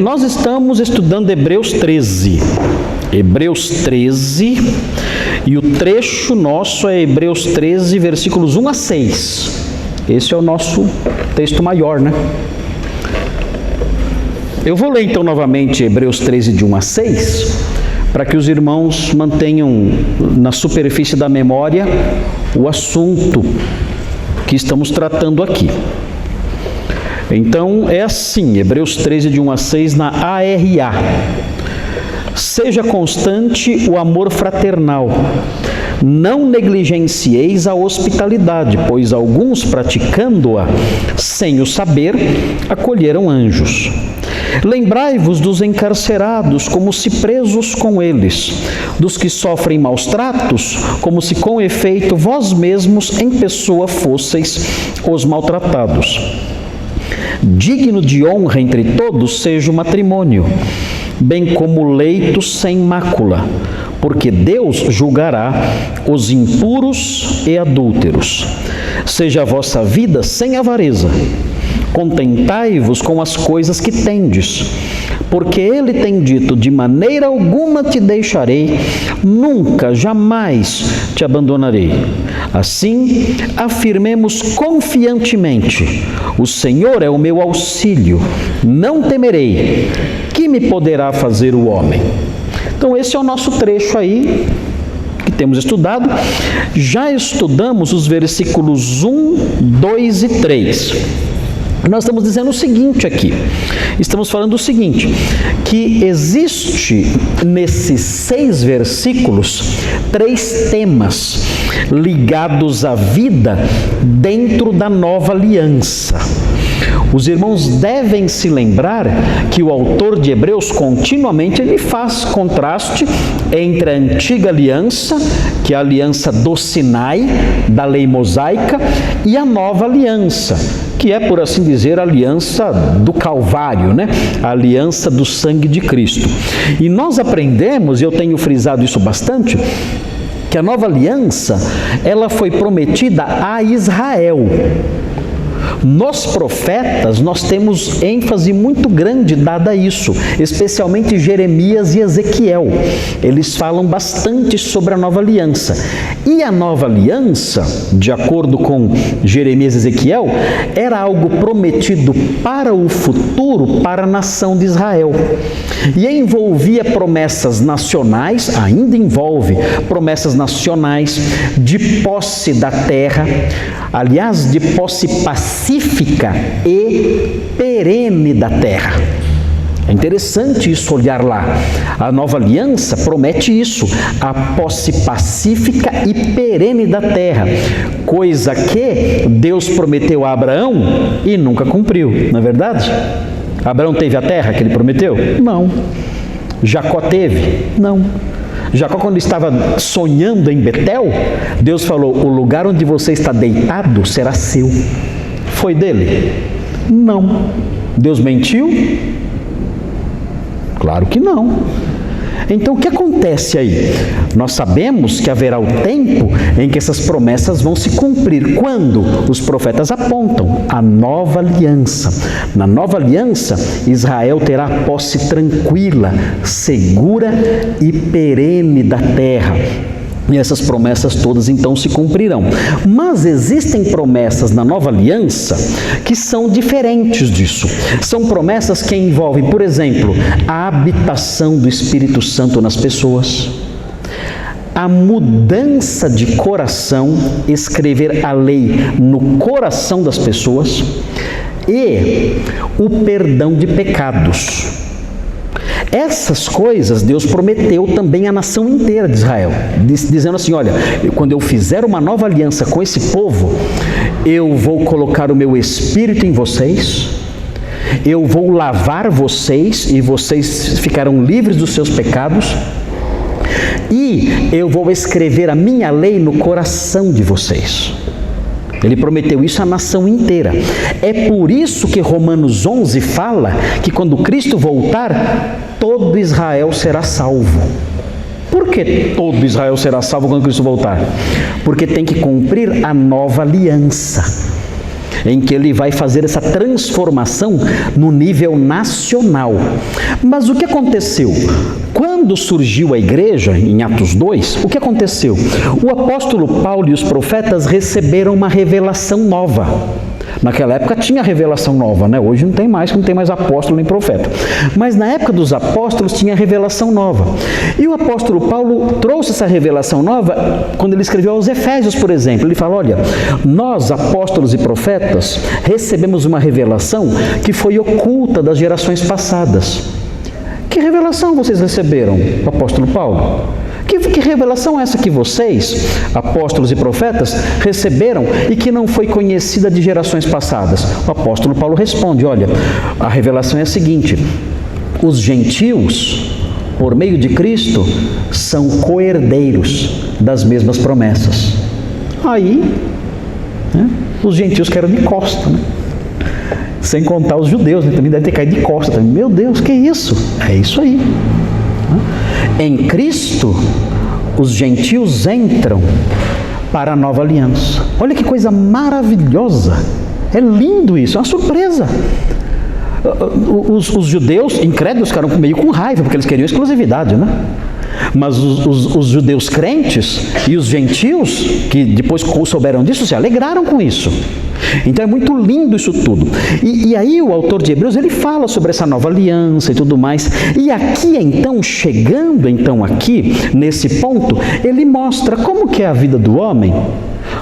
Nós estamos estudando Hebreus 13. Hebreus 13, e o trecho nosso é Hebreus 13, versículos 1 a 6. Esse é o nosso texto maior, né? Eu vou ler então novamente Hebreus 13, de 1 a 6, para que os irmãos mantenham na superfície da memória o assunto que estamos tratando aqui. Então é assim, Hebreus 13, de 1 a 6, na ARA. Seja constante o amor fraternal. Não negligencieis a hospitalidade, pois alguns, praticando-a sem o saber, acolheram anjos. Lembrai-vos dos encarcerados, como se presos com eles, dos que sofrem maus tratos, como se com efeito vós mesmos em pessoa fosseis os maltratados. Digno de honra entre todos seja o matrimônio, bem como o leito sem mácula, porque Deus julgará os impuros e adúlteros. Seja a vossa vida sem avareza. Contentai-vos com as coisas que tendes, porque ele tem dito: de maneira alguma te deixarei, nunca, jamais te abandonarei. Assim, afirmemos confiantemente: o Senhor é o meu auxílio, não temerei. Que me poderá fazer o homem? Então esse é o nosso trecho aí, que temos estudado. Já estudamos os versículos 1, 2 e 3. Nós estamos dizendo o seguinte aqui, estamos falando o seguinte, que existe nesses 6 versículos 3 temas ligados à vida dentro da nova aliança. Os irmãos devem se lembrar que o autor de Hebreus continuamente ele faz contraste entre a antiga aliança, que é a aliança do Sinai, da lei mosaica, e a nova aliança, que é, por assim dizer, a aliança do Calvário, né? A aliança do sangue de Cristo. E nós aprendemos, e eu tenho frisado isso bastante, que a nova aliança, ela foi prometida a Israel. Nos profetas, nós temos ênfase muito grande dada a isso, especialmente Jeremias e Ezequiel. Eles falam bastante sobre a nova aliança. E a nova aliança, de acordo com Jeremias e Ezequiel, era algo prometido para o futuro, para a nação de Israel. E envolvia promessas nacionais, ainda envolve promessas nacionais de posse da terra, aliás, de posse pacífica e perene da terra. É interessante isso, olhar lá. A nova aliança promete isso, a posse pacífica e perene da terra, coisa que Deus prometeu a Abraão e nunca cumpriu, não é verdade? Abraão teve a terra que ele prometeu? Não. Jacó teve? Não. Jacó, quando estava sonhando em Betel, Deus falou: o lugar onde você está deitado será seu. Foi dele? Não. Deus mentiu? Claro que não. Então o que acontece aí? Nós sabemos que haverá o tempo em que essas promessas vão se cumprir, quando os profetas apontam a nova aliança. Na nova aliança, Israel terá posse tranquila, segura e perene da terra. E essas promessas todas então se cumprirão. Mas existem promessas na nova aliança que são diferentes disso. São promessas que envolvem, por exemplo, a habitação do Espírito Santo nas pessoas, a mudança de coração, escrever a lei no coração das pessoas, e o perdão de pecados. Essas coisas Deus prometeu também à nação inteira de Israel, dizendo assim: olha, quando eu fizer uma nova aliança com esse povo, eu vou colocar o meu Espírito em vocês, eu vou lavar vocês e vocês ficarão livres dos seus pecados, e eu vou escrever a minha lei no coração de vocês. Ele prometeu isso à nação inteira. É por isso que Romanos 11 fala que quando Cristo voltar, todo Israel será salvo. Por que todo Israel será salvo quando Cristo voltar? Porque tem que cumprir a nova aliança. em que ele vai fazer essa transformação no nível nacional. Mas o que aconteceu? Quando surgiu a igreja, em Atos 2, o que aconteceu? O apóstolo Paulo e os profetas receberam uma revelação nova. Naquela época tinha revelação nova, né? Hoje não tem mais apóstolo nem profeta. Mas na época dos apóstolos tinha revelação nova. E o apóstolo Paulo trouxe essa revelação nova quando ele escreveu aos Efésios, por exemplo. Ele fala, olha, nós, apóstolos e profetas, recebemos uma revelação que foi oculta das gerações passadas. Que revelação vocês receberam, apóstolo Paulo? Que revelação é essa que vocês, apóstolos e profetas, receberam e que não foi conhecida de gerações passadas? O apóstolo Paulo responde, olha, a revelação é a seguinte: os gentios, por meio de Cristo, são coherdeiros das mesmas promessas. Aí, né, os gentios caíram de costa, né? Sem contar os judeus, né? Também deve ter caído de costa também. Meu Deus, que isso? É isso aí. Em Cristo, os gentios entram para a nova aliança. Olha que coisa maravilhosa. É lindo isso, é uma surpresa. Os judeus incrédulos ficaram meio com raiva, porque eles queriam exclusividade, né? Mas os judeus crentes e os gentios, que depois souberam disso, se alegraram com isso. Então é muito lindo isso tudo. E aí o autor de Hebreus, ele fala sobre essa nova aliança e tudo mais. E aqui então, chegando então aqui, nesse ponto, ele mostra como que é a vida do homem,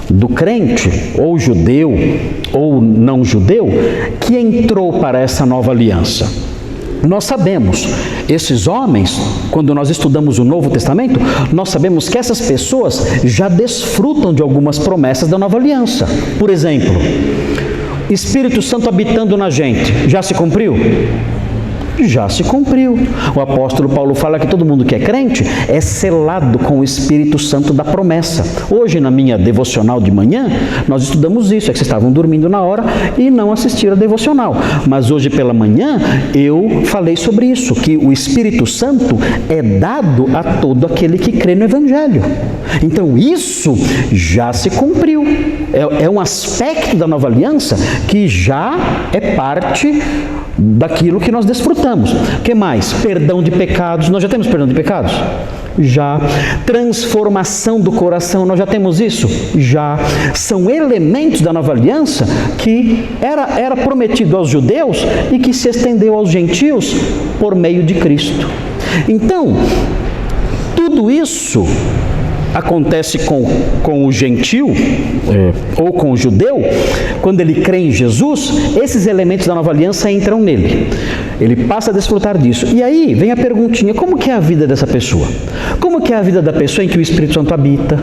do crente, ou judeu, ou não judeu, que entrou para essa nova aliança. Nós sabemos, esses homens, quando nós estudamos o Novo Testamento, nós sabemos que essas pessoas já desfrutam de algumas promessas da nova aliança. Por exemplo, Espírito Santo habitando na gente, já se cumpriu? Já se cumpriu. O apóstolo Paulo fala que todo mundo que é crente é selado com o Espírito Santo da promessa. Hoje, na minha devocional de manhã, nós estudamos isso. É que vocês estavam dormindo na hora e não assistiram a devocional. Mas hoje pela manhã, eu falei sobre isso, que o Espírito Santo é dado a todo aquele que crê no Evangelho. Então, isso já se cumpriu. É um aspecto da nova aliança que já é parte daquilo que nós desfrutamos. O que mais? Perdão de pecados. Nós já temos perdão de pecados? Já. Transformação do coração. Nós já temos isso? Já. São elementos da nova aliança que era prometido aos judeus e que se estendeu aos gentios por meio de Cristo. Então, tudo isso acontece com o gentio, ou com o judeu, quando ele crê em Jesus, esses elementos da nova aliança entram nele. Ele passa a desfrutar disso. E aí vem a perguntinha, como que é a vida dessa pessoa? Como que é a vida da pessoa em que o Espírito Santo habita?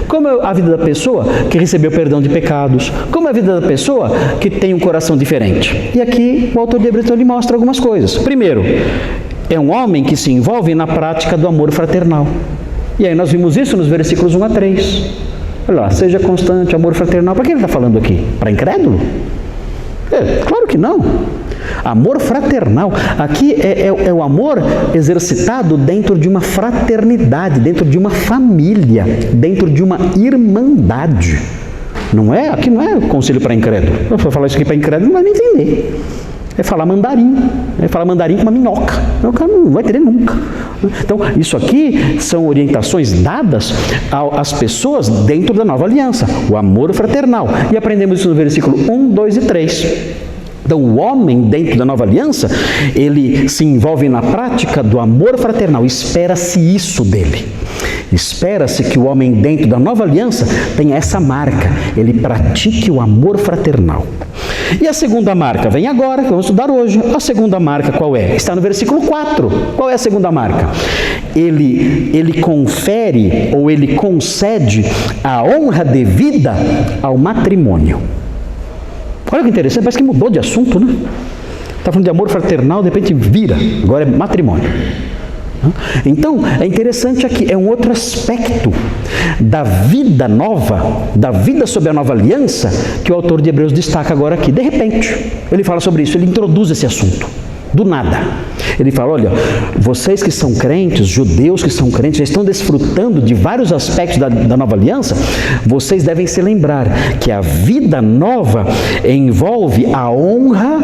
Como é a vida da pessoa que recebeu perdão de pecados? Como é a vida da pessoa que tem um coração diferente? E aqui o autor de Hebreus lhe mostra algumas coisas. Primeiro, é um homem que se envolve na prática do amor fraternal. E aí nós vimos isso nos versículos 1 a 3. Olha lá, seja constante, amor fraternal. Para que ele está falando aqui? Para incrédulo? Claro que não. Amor fraternal. Aqui é o amor exercitado dentro de uma fraternidade, dentro de uma família, dentro de uma irmandade. Não é? Aqui não é conselho para incrédulo. Se eu for falar isso aqui para incrédulo, não vai me entender. É falar mandarim. É falar mandarim com uma minhoca. O cara não vai entender nunca. Então, isso aqui são orientações dadas às pessoas dentro da nova aliança. O amor fraternal. E aprendemos isso no versículo 1, 2 e 3. Então, o homem dentro da nova aliança, ele se envolve na prática do amor fraternal. Espera-se isso dele. Espera-se que o homem dentro da nova aliança tenha essa marca. Ele pratique o amor fraternal. E a segunda marca? Vem agora, vamos estudar hoje. A segunda marca qual é? Está no versículo 4. Qual é a segunda marca? Ele confere ou ele concede a honra devida ao matrimônio. Olha que interessante, parece que mudou de assunto, né? Está falando de amor fraternal, de repente vira, agora é matrimônio. Então, é interessante aqui, é um outro aspecto da vida nova, da vida sob a nova aliança, que o autor de Hebreus destaca agora aqui. De repente, ele fala sobre isso, ele introduz esse assunto. do nada. Ele fala, olha, vocês que são crentes, judeus que são crentes, já estão desfrutando de vários aspectos da nova aliança, vocês devem se lembrar que a vida nova envolve a honra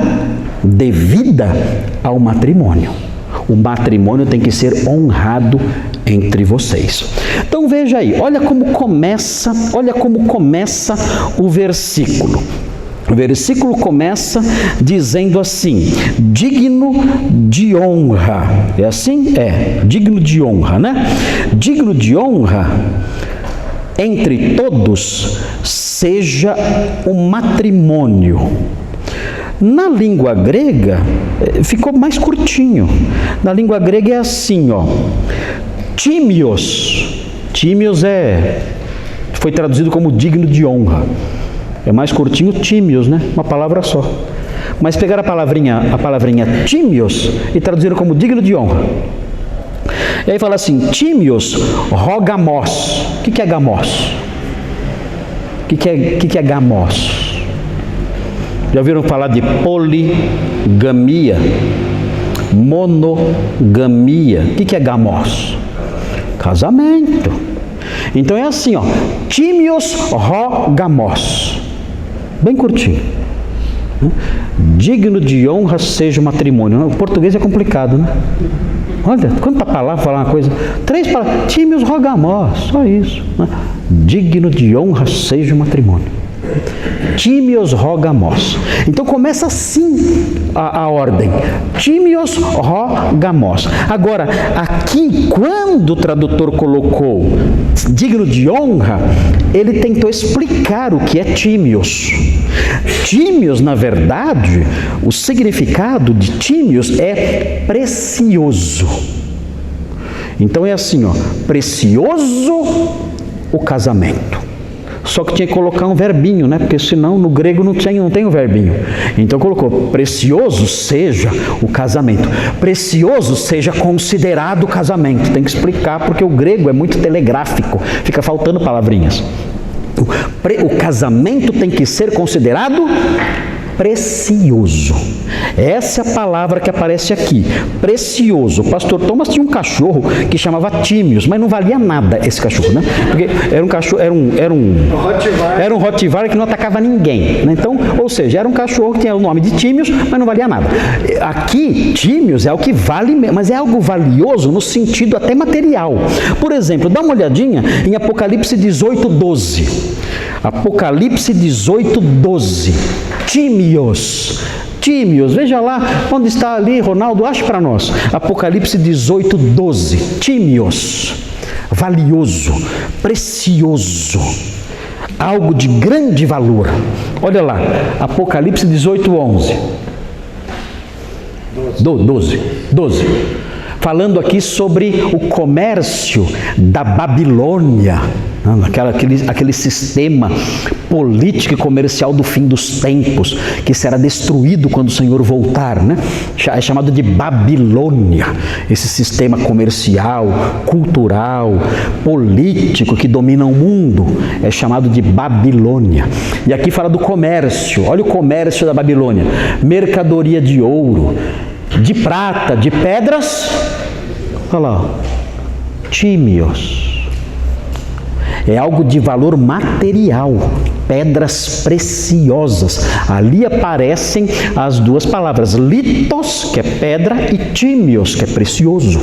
devida ao matrimônio. O matrimônio tem que ser honrado entre vocês. Então veja aí, olha como começa o versículo. O versículo começa dizendo assim, digno de honra. É assim? É, digno de honra, né? Digno de honra entre todos seja o matrimônio. Na língua grega, ficou mais curtinho. Na língua grega é assim, ó. Tímios. Tímios foi traduzido como digno de honra. É mais curtinho, tímios, né? Uma palavra só. Mas pegaram a palavrinha tímios e traduziram como digno de honra. E aí fala assim, tímios rogamos. O que é gamos? O que é gamos? Já ouviram falar de poligamia? Monogamia. O que é gamos? Casamento. Então é assim, ó. Tímios rogamos. Bem curtinho. Digno de honra seja o matrimônio. O português é complicado, né? Olha, quanta palavra falar uma coisa. 3 palavras. Tímios rogamos. Só isso. Né? Digno de honra seja o matrimônio. Tímios rogamos. Então começa assim a ordem. Tímios rogamos. Agora, aqui, quando o tradutor colocou digno de honra, ele tentou explicar o que é tímios. Tímios, na verdade, o significado de tímios é precioso. Então é assim, ó, precioso o casamento. Só que tinha que colocar um verbinho, né? Porque senão no grego não tem o verbinho. Então colocou, precioso seja o casamento. Precioso seja considerado o casamento. Tem que explicar porque o grego é muito telegráfico. Fica faltando palavrinhas. O casamento tem que ser considerado precioso. Essa é a palavra que aparece aqui, precioso. O pastor Thomas tinha um cachorro que chamava Tímios, mas não valia nada esse cachorro, né? Porque era um cachorro, era um Rottweiler que não atacava ninguém, né? Então, ou seja, era um cachorro que tinha o nome de Tímios, mas não valia nada. Aqui, Tímios é o que vale, mas é algo valioso no sentido até material. Por exemplo, dá uma olhadinha em Apocalipse 18:12. Apocalipse 18:12. Tímios. Tímios, veja lá onde está ali, Ronaldo, ache para nós. Apocalipse 18:12. Tímios, valioso, precioso, algo de grande valor. Olha lá, Apocalipse 18:11. 12. Falando aqui sobre o comércio da Babilônia, aquele sistema político e comercial do fim dos tempos, que será destruído quando o Senhor voltar, né? É chamado de Babilônia, esse sistema comercial, cultural, político que domina o mundo, é chamado de Babilônia. E aqui fala do comércio, olha o comércio da Babilônia, mercadoria de ouro, de prata, de pedras, olha lá, tímios. É algo de valor material, pedras preciosas. Ali aparecem as duas palavras, litos, que é pedra, e tímios, que é precioso.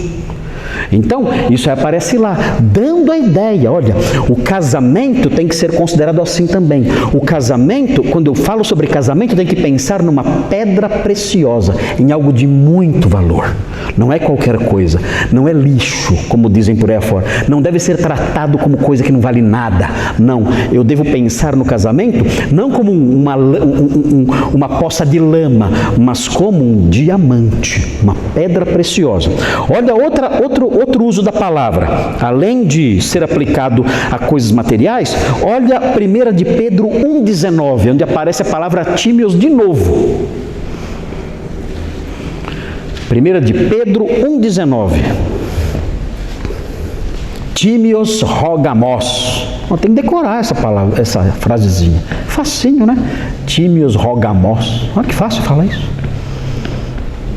Então, isso aparece lá, dando a ideia, olha, o casamento tem que ser considerado assim também. O casamento, quando eu falo sobre casamento, tem que pensar numa pedra preciosa, em algo de muito valor. Não é qualquer coisa, não é lixo, como dizem por aí afora. Não deve ser tratado como coisa que não vale nada. Não, eu devo pensar no casamento não como uma poça de lama, mas como um diamante, uma pedra preciosa. Olha outro uso da palavra, além de ser aplicado a coisas materiais, olha 1 de Pedro 1,19, onde aparece a palavra tímios de novo. 1 de Pedro 1,19. Tímios rogamos. Tem que decorar essa palavra, essa frasezinha. Facinho, né? Tímios rogamos. Olha que fácil falar isso.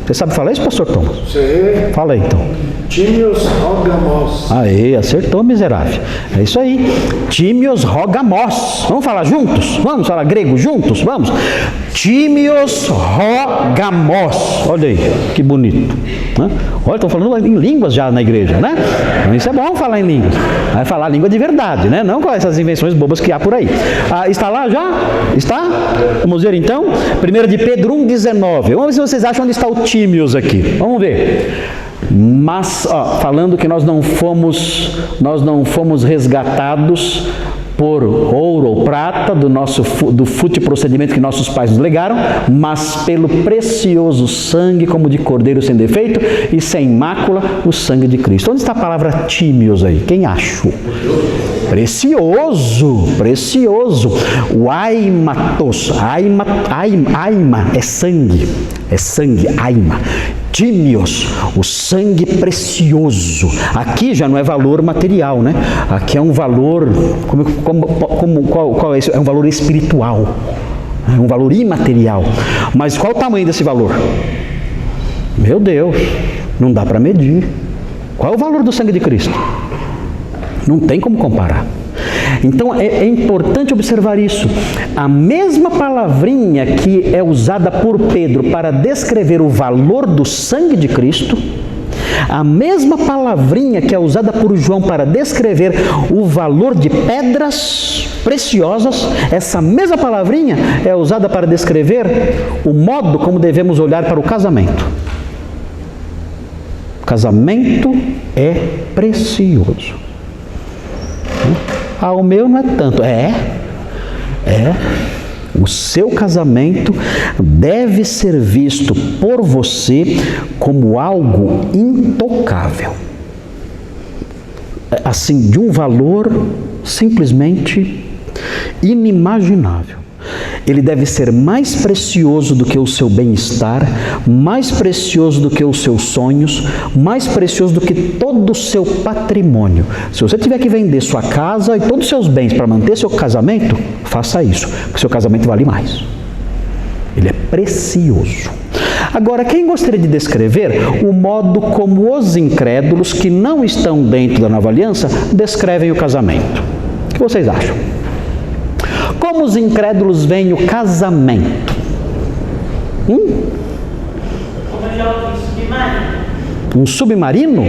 Você sabe falar isso, pastor Thomas? Sei. Fala aí, então. Tímios rogamos. Aê, acertou, miserável. É isso aí. Tímios rogamos. Vamos falar juntos? Vamos falar grego juntos? Vamos. Tímios rogamos. Olha aí, que bonito. Olha, estão falando em línguas já na igreja, né? Isso é bom falar em línguas. Vai falar língua de verdade, né? Não com essas invenções bobas que há por aí. Está lá já? Está? Vamos ver então. 1 de Pedro 1,19. Vamos ver se vocês acham onde está o tímios aqui. Vamos ver. Mas, falando que nós não fomos resgatados por ouro ou prata do fútil procedimento que nossos pais nos legaram, mas pelo precioso sangue como de cordeiro sem defeito e sem mácula, o sangue de Cristo. Onde está a palavra tímios aí? Quem achou? Precioso, precioso. O aimatos, aima é sangue, aima. Tímios, o sangue precioso. Aqui já não é valor material, né? Aqui é um valor, qual é isso? É um valor espiritual, é um valor imaterial. Mas qual o tamanho desse valor? Meu Deus, não dá para medir. Qual é o valor do sangue de Cristo? Não tem como comparar. Então é importante observar isso. A mesma palavrinha que é usada por Pedro para descrever o valor do sangue de Cristo, a mesma palavrinha que é usada por João para descrever o valor de pedras preciosas, essa mesma palavrinha é usada para descrever o modo como devemos olhar para o casamento. O casamento é precioso. O meu não é tanto. O seu casamento deve ser visto por você como algo intocável. Assim, de um valor simplesmente inimaginável. Ele deve ser mais precioso do que o seu bem-estar, mais precioso do que os seus sonhos, mais precioso do que todo o seu patrimônio. Se você tiver que vender sua casa e todos os seus bens para manter seu casamento, faça isso, porque seu casamento vale mais. Ele é precioso. Agora, quem gostaria de descrever o modo como os incrédulos que não estão dentro da nova aliança descrevem o casamento? O que vocês acham? Como os incrédulos veem o casamento? Um submarino?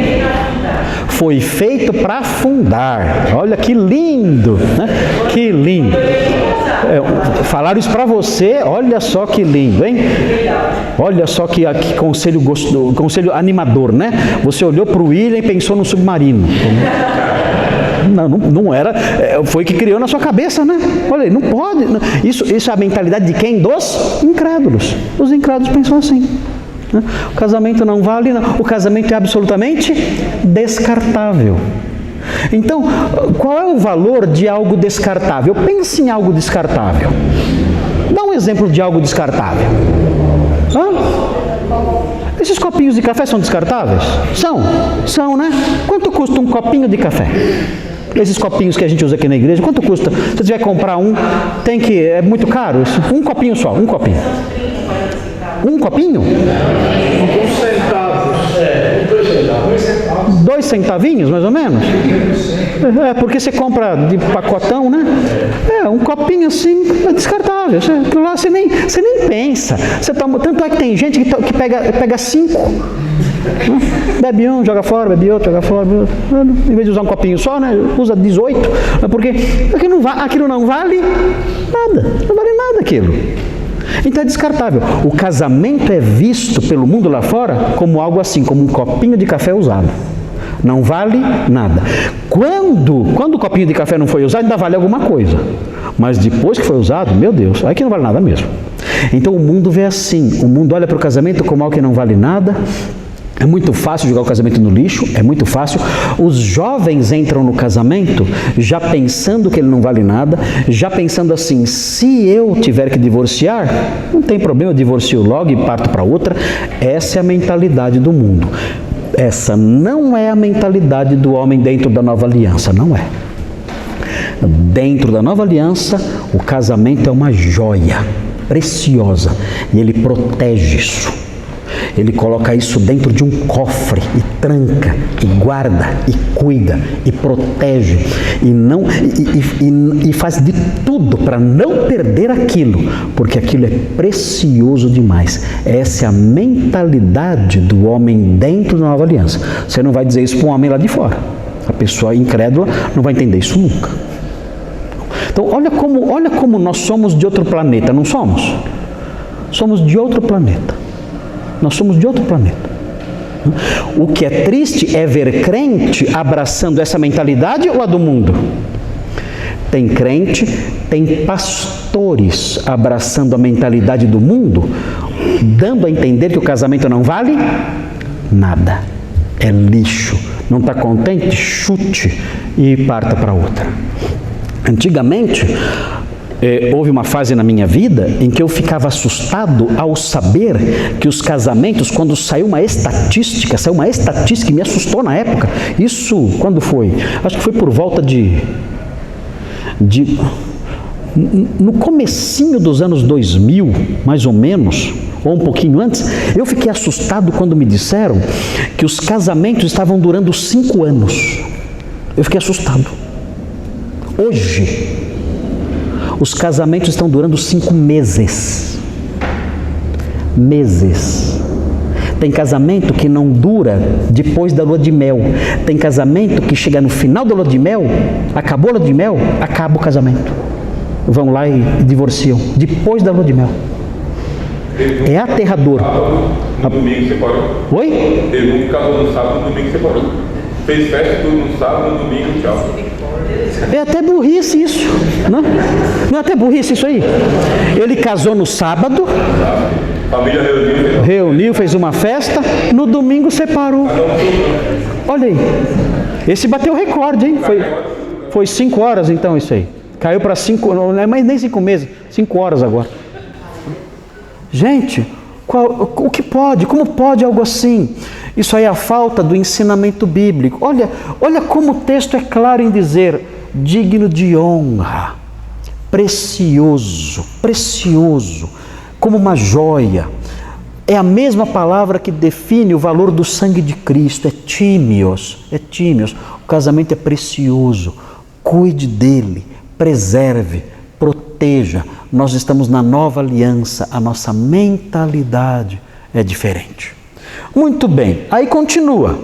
Foi feito para afundar. Olha que lindo, né? Que lindo. Falaram isso para você, olha só que lindo, hein? Olha só que conselho animador, né? Você olhou para o William e pensou no submarino. Não era, foi que criou na sua cabeça, né? Olha aí, não pode. Isso é a mentalidade de quem? Dos incrédulos. Os incrédulos pensam assim. Né? O casamento não vale, não. O casamento é absolutamente descartável. Então, qual é o valor de algo descartável? Pense em algo descartável. Dá um exemplo de algo descartável. Esses copinhos de café são descartáveis? São, né? Quanto custa um copinho de café? Esses copinhos que a gente usa aqui na igreja, quanto custa? Se você tiver que comprar é muito caro? Um copinho só, um copinho. Um copinho? 2 centavinhos, mais ou menos? Porque você compra de pacotão, né? Um copinho assim, é descartável. Lá você nem pensa. Tanto é que tem gente que pega 5. Bebe um, joga fora, bebe outro, joga fora. Em vez de usar um copinho só, né? Usa 18. Porque aquilo não vale nada. Não vale nada aquilo. Então é descartável. O casamento é visto pelo mundo lá fora como algo assim, como um copinho de café usado. Não vale nada. Quando o copinho de café não foi usado, ainda vale alguma coisa. Mas depois que foi usado, meu Deus, aí que não vale nada mesmo. Então o mundo vê assim. O mundo olha para o casamento como algo que não vale nada. É muito fácil jogar o casamento no lixo, é muito fácil. Os jovens entram no casamento já pensando que ele não vale nada, já pensando assim, se eu tiver que divorciar, não tem problema, eu divorcio logo e parto para outra. Essa é a mentalidade do mundo. Essa não é a mentalidade do homem dentro da nova aliança, não é. Dentro da nova aliança, o casamento é uma joia preciosa e ele protege isso. ele coloca isso dentro de um cofre e tranca, e guarda, e cuida, e protege, e faz de tudo para não perder aquilo, porque aquilo é precioso demais. Essa é a mentalidade do homem dentro da nova aliança. Você não vai dizer isso para um homem lá de fora. A pessoa incrédula não vai entender isso nunca. Então, olha como nós somos de outro planeta, não somos? Somos de outro planeta. Nós somos de outro planeta. O que é triste é ver crente abraçando essa mentalidade ou a do mundo? Tem crente, tem pastores abraçando a mentalidade do mundo, dando a entender que o casamento não vale nada. É lixo. Não está contente? Chute e parta para outra. Antigamente, houve uma fase na minha vida em que eu ficava assustado ao saber que os casamentos, quando saiu uma estatística que me assustou na época. Isso, quando foi? Acho que foi por volta no comecinho dos anos 2000, mais ou menos, ou um pouquinho antes. Eu fiquei assustado quando me disseram que os casamentos estavam durando 5 anos. Eu fiquei assustado. Hoje, os casamentos estão durando 5 meses. Meses. Tem casamento que não dura depois da lua de mel. Tem casamento que chega no final da lua de mel, acabou a lua de mel, acaba o casamento. Vão lá e divorciam depois da lua de mel. É aterrador. No domingo separou. Oi? Teve um que casou no sábado, no domingo separou. Fez festa tudo no sábado, no domingo, tchau. É até burrice isso, não? Não é até burrice isso aí? Ele casou no sábado, Família reuniu, fez uma festa, no domingo separou. Olha aí, esse bateu recorde, hein? Foi 5 horas então isso aí. Caiu para 5, não é mais nem 5 meses, 5 horas agora. Gente, o que pode? Como pode algo assim? Isso aí é a falta do ensinamento bíblico. Olha como o texto é claro em dizer: digno de honra, precioso, como uma joia. É a mesma palavra que define o valor do sangue de Cristo, é tímios. O casamento é precioso, cuide dele, preserve, proteja. Nós estamos na nova aliança, a nossa mentalidade é diferente. Muito bem, aí continua.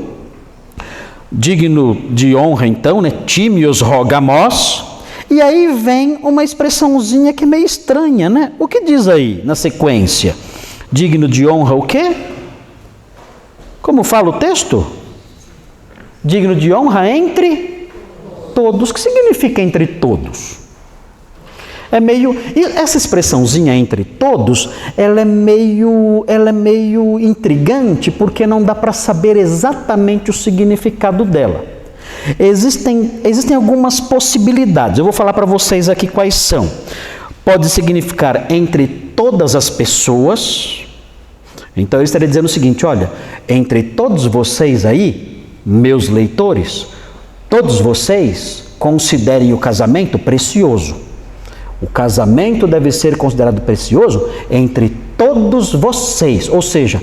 Digno de honra então, né? Tímios rogamos. E aí vem uma expressãozinha que é meio estranha, né? O que diz aí na sequência? Digno de honra o quê? Como fala o texto? Digno de honra entre todos. O que significa entre todos? E essa expressãozinha entre todos, ela é meio intrigante, porque não dá para saber exatamente o significado dela. Existem algumas possibilidades. Eu vou falar para vocês aqui quais são. Pode significar entre todas as pessoas. Então eu estaria dizendo o seguinte: olha, entre todos vocês aí, meus leitores, todos vocês considerem o casamento precioso. O casamento deve ser considerado precioso entre todos vocês, ou seja,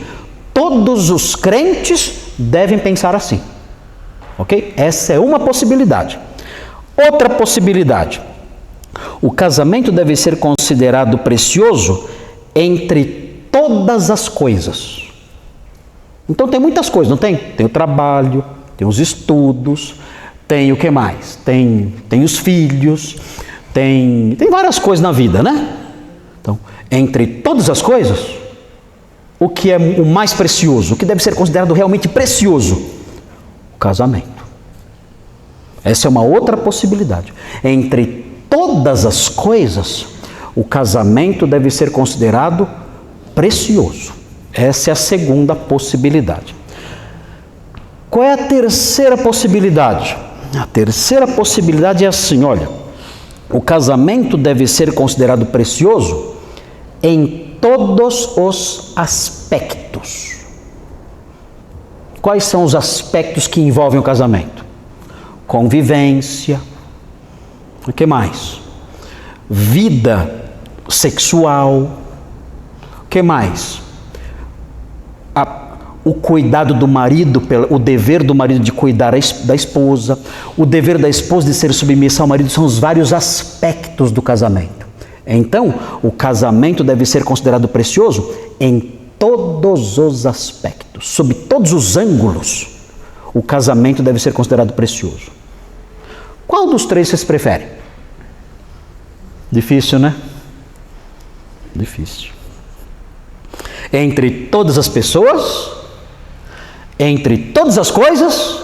todos os crentes devem pensar assim, ok? Essa é uma possibilidade. Outra possibilidade: o casamento deve ser considerado precioso entre todas as coisas. Então tem muitas coisas, não tem? Tem o trabalho, tem os estudos, tem o que mais? Tem os filhos. Tem várias coisas na vida, né? Então, entre todas as coisas, o que é o mais precioso? O que deve ser considerado realmente precioso? O casamento. Essa é uma outra possibilidade. Entre todas as coisas, o casamento deve ser considerado precioso. Essa é a segunda possibilidade. Qual é a terceira possibilidade? A terceira possibilidade é assim, olha. O casamento deve ser considerado precioso em todos os aspectos. Quais são os aspectos que envolvem o casamento? Convivência. O que mais? Vida sexual. O que mais? o cuidado do marido, o dever do marido de cuidar da esposa, o dever da esposa de ser submissa ao marido, são os vários aspectos do casamento. Então, o casamento deve ser considerado precioso em todos os aspectos, sob todos os ângulos, o casamento deve ser considerado precioso. Qual dos três vocês preferem? Difícil, né? Difícil. Entre todas as pessoas, entre todas as coisas,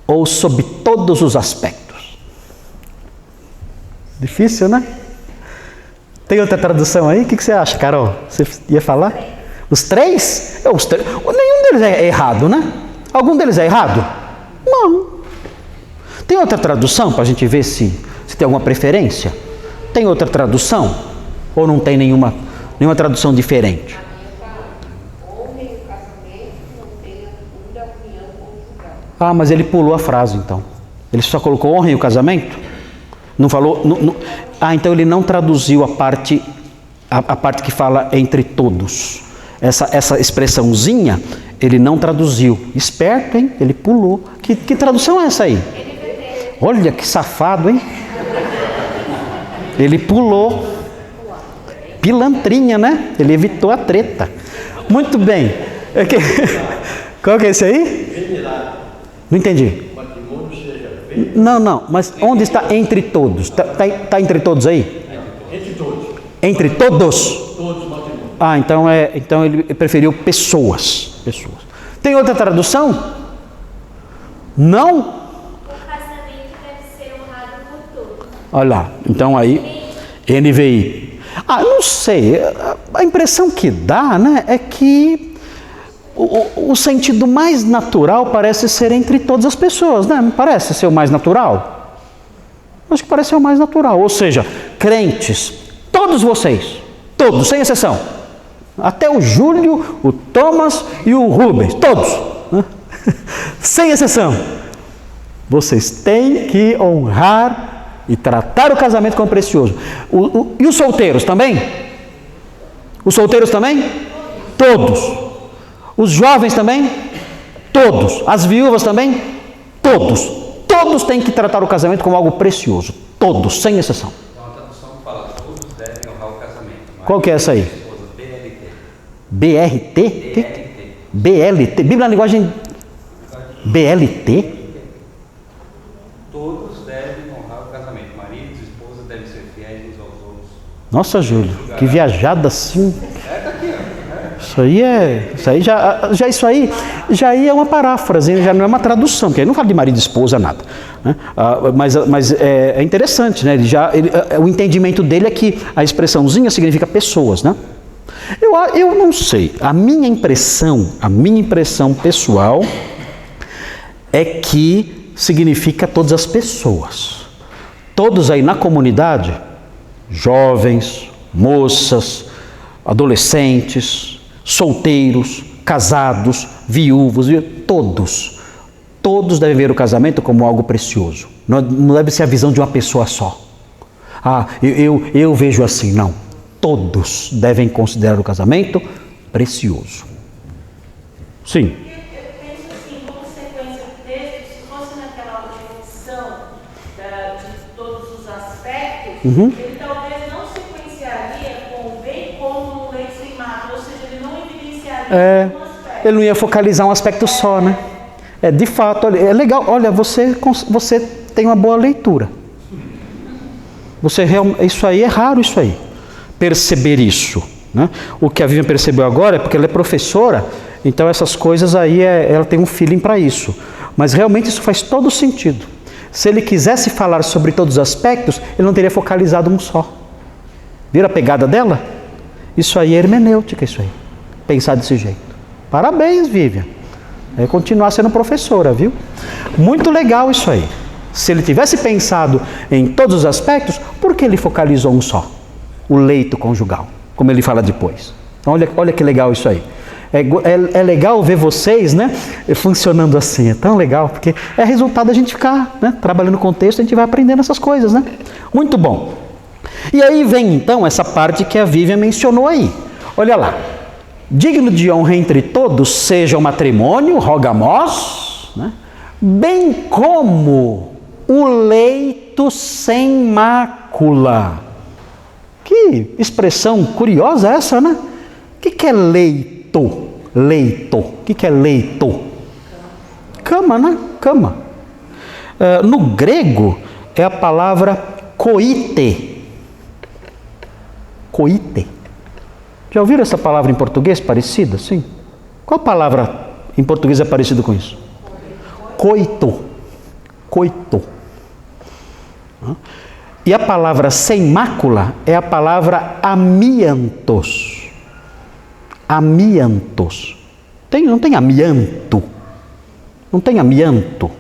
ou sob todos os aspectos? Difícil, né? Tem outra tradução aí? O que você acha, Carol? Você ia falar? Os três? Nenhum deles é errado, né? Algum deles é errado? Não. Tem outra tradução para a gente ver se tem alguma preferência? Tem outra tradução? Ou não tem nenhuma tradução diferente? Ah, mas ele pulou a frase então. Ele só colocou honrem o casamento? Não falou... então ele não traduziu a parte que fala entre todos. Essa expressãozinha, ele não traduziu. Esperto, hein? Ele pulou. Que tradução é essa aí? Olha que safado, hein? Ele pulou. Pilantrinha, né? Ele evitou a treta. Muito bem. Qual que é esse aí? Não entendi. Não, mas onde está entre todos? Está entre todos aí? Entre todos. Entre todos? Todos matrimônios. Então ele preferiu pessoas. Tem outra tradução? Não? O casamento deve ser honrado por todos. Olha lá, então aí, NVI. Não sei, a impressão que dá, né, é que o sentido mais natural parece ser entre todas as pessoas, né? Não parece ser o mais natural? Acho que parece ser o mais natural. Ou seja, crentes, todos vocês, todos, sem exceção. Até o Júlio, o Thomas e o Rubens, todos. Né? Sem exceção. Vocês têm que honrar e tratar o casamento como precioso. E os solteiros também? Os solteiros também? Todos. Os jovens também? Todos. As viúvas também? Todos. Todos têm que tratar o casamento como algo precioso. Todos, sem exceção. Então a tradução fala, todos devem honrar o casamento. Qual que é essa aí? BLT. BRT? BLT? Bíblia na linguagem BLT? Todos devem honrar o casamento. Maridos e esposas devem ser fiéis uns aos outros. Nossa, Júlio, que viajada assim. Isso aí já é uma paráfrase, já não é uma tradução, porque aí não fala de marido e esposa, nada. Né? Mas é interessante, né? O entendimento dele é que a expressãozinha significa pessoas, né? Eu não sei, a minha impressão pessoal é que significa todas as pessoas. Todos aí na comunidade, jovens, moças, adolescentes, solteiros, casados, viúvos, todos devem ver o casamento como algo precioso. Não deve ser a visão de uma pessoa só. Eu vejo assim, não. Todos devem considerar o casamento precioso. Sim. Eu penso assim, como sequência do texto, se fosse naquela última opção de todos os aspectos, ele talvez não sequenciaria com o bem como um leite sem mácula, ou seja, ele não evidenciaria um aspecto. Ele não ia focalizar um aspecto só, né? De fato, é legal. Olha, você tem uma boa leitura. Isso aí é raro, isso aí. Perceber isso, né? O que a Vivian percebeu agora é porque ela é professora, então essas coisas aí ela tem um feeling para isso, mas realmente isso faz todo sentido. Se ele quisesse falar sobre todos os aspectos, ele não teria focalizado um só. Viram a pegada dela? Isso aí é hermenêutica, isso aí, pensar desse jeito. Parabéns, Vivian, continuar sendo professora, viu? Muito legal isso aí. Se ele tivesse pensado em todos os aspectos, por que ele focalizou um só? O leito conjugal, como ele fala depois. Então, olha que legal isso aí. É legal ver vocês, né, funcionando assim. É tão legal, porque é resultado da gente ficar, né, trabalhando com o texto, a gente vai aprendendo essas coisas, né? Muito bom. E aí vem então essa parte que a Vivian mencionou aí. Olha lá. digno de honra entre todos seja o matrimônio, rogamos, né? Bem como o leito sem mácula. Que expressão curiosa essa, né? O que é leito? Leito. O que é leito? Cama, né? Cama. No grego é a palavra coite. Coite. Já ouviram essa palavra em português parecida? Sim. Qual palavra em português é parecida com isso? Coito. Coito. E a palavra sem mácula é a palavra amiantos. Amiantos. Não tem amianto. Não tem amianto.